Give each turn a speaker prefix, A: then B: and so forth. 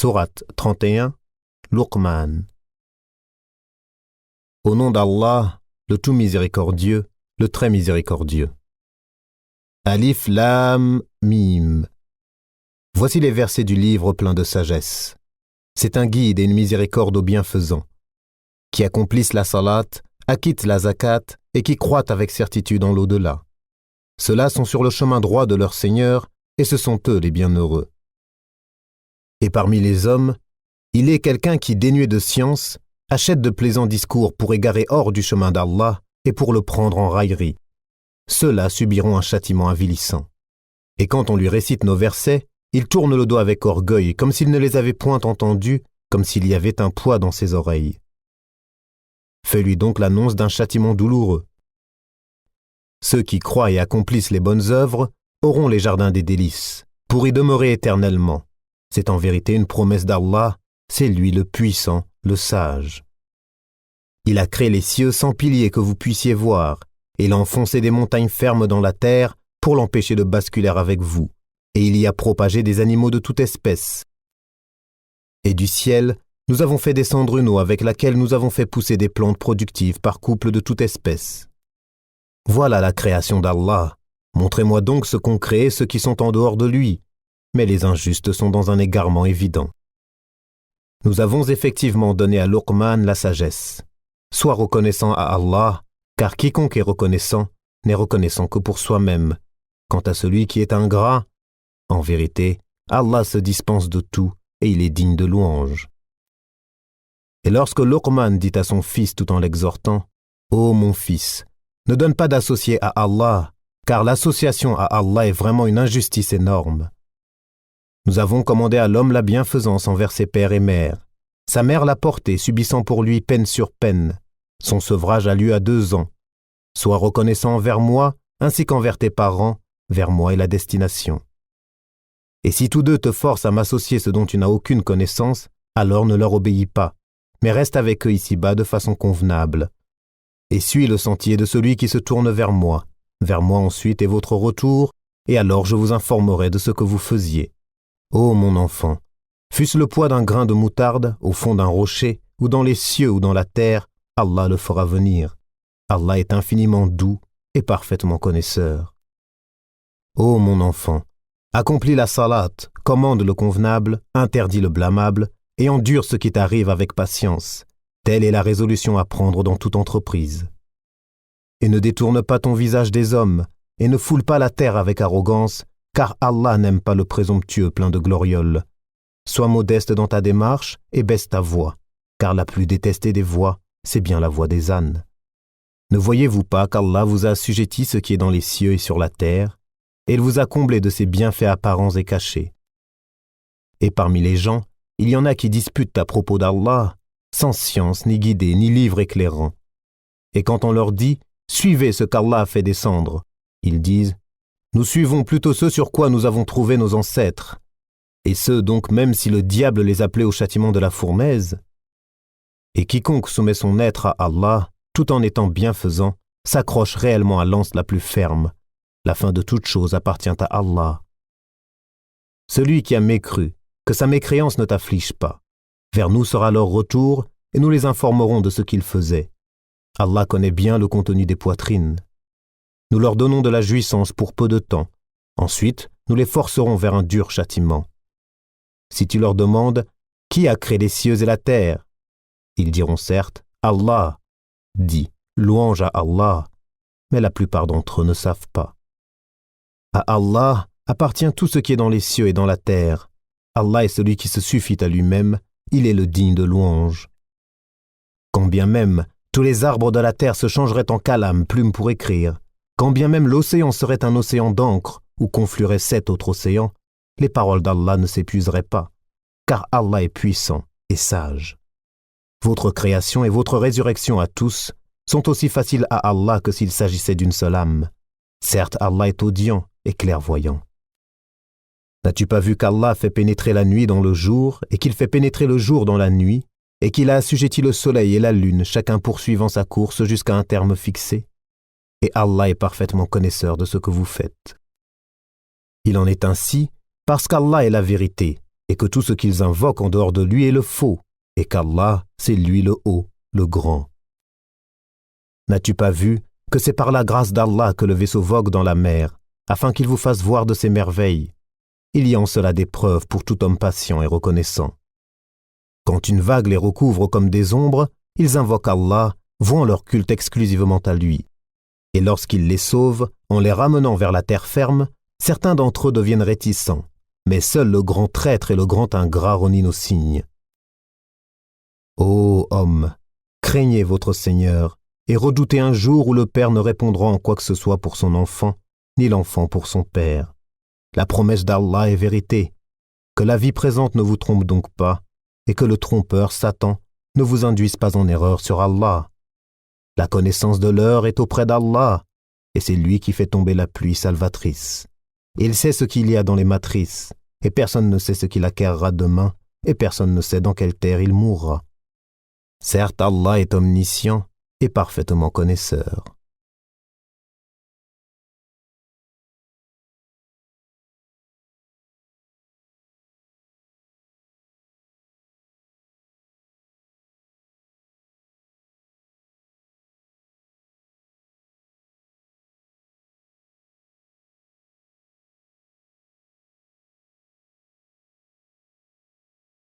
A: Sourate 31, Luqman. Au nom d'Allah, le tout miséricordieux, le très miséricordieux. Alif Lam Mim. Voici les versets du livre plein de sagesse. C'est un guide et une miséricorde aux bienfaisants, qui accomplissent la salat, acquittent la zakat et qui croient avec certitude en l'au-delà. Ceux-là sont sur le chemin droit de leur Seigneur et ce sont eux les bienheureux. Et parmi les hommes, il est quelqu'un qui, dénué de science, achète de plaisants discours pour égarer hors du chemin d'Allah et pour le prendre en raillerie. Ceux-là subiront un châtiment avilissant. Et quand on lui récite nos versets, il tourne le dos avec orgueil, comme s'il ne les avait point entendus, comme s'il y avait un poids dans ses oreilles. Fais-lui donc l'annonce d'un châtiment douloureux. Ceux qui croient et accomplissent les bonnes œuvres auront les jardins des délices, pour y demeurer éternellement. C'est en vérité une promesse d'Allah, c'est lui le puissant, le sage. Il a créé les cieux sans piliers que vous puissiez voir, et il a enfoncé des montagnes fermes dans la terre pour l'empêcher de basculer avec vous, et il y a propagé des animaux de toute espèce. Et du ciel, nous avons fait descendre une eau avec laquelle nous avons fait pousser des plantes productives par couple de toute espèce. Voilà la création d'Allah. Montrez-moi donc ce qu'ont créé ceux qui sont en dehors de lui. Mais les injustes sont dans un égarement évident. Nous avons effectivement donné à Luqman la sagesse. Sois reconnaissant à Allah, car quiconque est reconnaissant n'est reconnaissant que pour soi-même. Quant à celui qui est ingrat, en vérité, Allah se dispense de tout et il est digne de louange. Et lorsque Luqman dit à son fils tout en l'exhortant, « Ô mon fils, ne donne pas d'associé à Allah, car l'association à Allah est vraiment une injustice énorme. » Nous avons commandé à l'homme la bienfaisance envers ses pères et mères. Sa mère l'a porté, subissant pour lui peine sur peine. Son sevrage a lieu à 2 ans. Sois reconnaissant envers moi, ainsi qu'envers tes parents, vers moi et la destination. Et si tous deux te forcent à m'associer ce dont tu n'as aucune connaissance, alors ne leur obéis pas, mais reste avec eux ici-bas de façon convenable. Et suis le sentier de celui qui se tourne vers moi ensuite est votre retour, et alors je vous informerai de ce que vous faisiez. Ô mon enfant, fût-ce le poids d'un grain de moutarde au fond d'un rocher, ou dans les cieux ou dans la terre, Allah le fera venir. Allah est infiniment doux et parfaitement connaisseur. Ô mon enfant, accomplis la salat, commande le convenable, interdis le blâmable, et endure ce qui t'arrive avec patience. Telle est la résolution à prendre dans toute entreprise. Et ne détourne pas ton visage des hommes, et ne foule pas la terre avec arrogance, car Allah n'aime pas le présomptueux plein de glorioles. Sois modeste dans ta démarche et baisse ta voix, car la plus détestée des voix, c'est bien la voix des ânes. Ne voyez-vous pas qu'Allah vous a assujetti ce qui est dans les cieux et sur la terre, et il vous a comblé de ses bienfaits apparents et cachés. Et parmi les gens, il y en a qui disputent à propos d'Allah, sans science, ni guidée, ni livre éclairant. Et quand on leur dit « Suivez ce qu'Allah a fait descendre », ils disent « Nous suivons plutôt ce sur quoi nous avons trouvé nos ancêtres. » Et ce donc même si le diable les appelait au châtiment de la fournaise. Et quiconque soumet son être à Allah, tout en étant bienfaisant, s'accroche réellement à l'anse la plus ferme. La fin de toute chose appartient à Allah. Celui qui a mécru, que sa mécréance ne t'afflige pas. Vers nous sera leur retour, et nous les informerons de ce qu'ils faisaient. Allah connaît bien le contenu des poitrines. Nous leur donnons de la jouissance pour peu de temps. Ensuite, nous les forcerons vers un dur châtiment. Si tu leur demandes « Qui a créé les cieux et la terre ?» Ils diront certes « Allah ». Dis « Louange à Allah ». Mais la plupart d'entre eux ne savent pas. À Allah appartient tout ce qui est dans les cieux et dans la terre. Allah est celui qui se suffit à lui-même, il est le digne de louange. Quand bien même tous les arbres de la terre se changeraient en calame, plume pour écrire, quand bien même l'océan serait un océan d'encre où conflueraient 7 autres océans, les paroles d'Allah ne s'épuiseraient pas, car Allah est puissant et sage. Votre création et votre résurrection à tous sont aussi faciles à Allah que s'il s'agissait d'une seule âme. Certes, Allah est audient et clairvoyant. N'as-tu pas vu qu'Allah fait pénétrer la nuit dans le jour et qu'il fait pénétrer le jour dans la nuit et qu'il a assujetti le soleil et la lune, chacun poursuivant sa course jusqu'à un terme fixé? Et Allah est parfaitement connaisseur de ce que vous faites. Il en est ainsi parce qu'Allah est la vérité, et que tout ce qu'ils invoquent en dehors de lui est le faux, et qu'Allah, c'est lui le haut, le grand. N'as-tu pas vu que c'est par la grâce d'Allah que le vaisseau vogue dans la mer, afin qu'il vous fasse voir de ses merveilles? Il y a en cela des preuves pour tout homme patient et reconnaissant. Quand une vague les recouvre comme des ombres, ils invoquent Allah, vouant leur culte exclusivement à lui. Et lorsqu'il les sauve, en les ramenant vers la terre ferme, certains d'entre eux deviennent réticents, mais seul le grand traître et le grand ingrat renient nos signes. Ô hommes, craignez votre Seigneur et redoutez un jour où le père ne répondra en quoi que ce soit pour son enfant, ni l'enfant pour son père. La promesse d'Allah est vérité. Que la vie présente ne vous trompe donc pas, et que le trompeur, Satan, ne vous induise pas en erreur sur Allah. La connaissance de l'heure est auprès d'Allah, et c'est lui qui fait tomber la pluie salvatrice. Il sait ce qu'il y a dans les matrices, et personne ne sait ce qu'il acquérera demain, et personne ne sait dans quelle terre il mourra. Certes, Allah est omniscient et parfaitement connaisseur.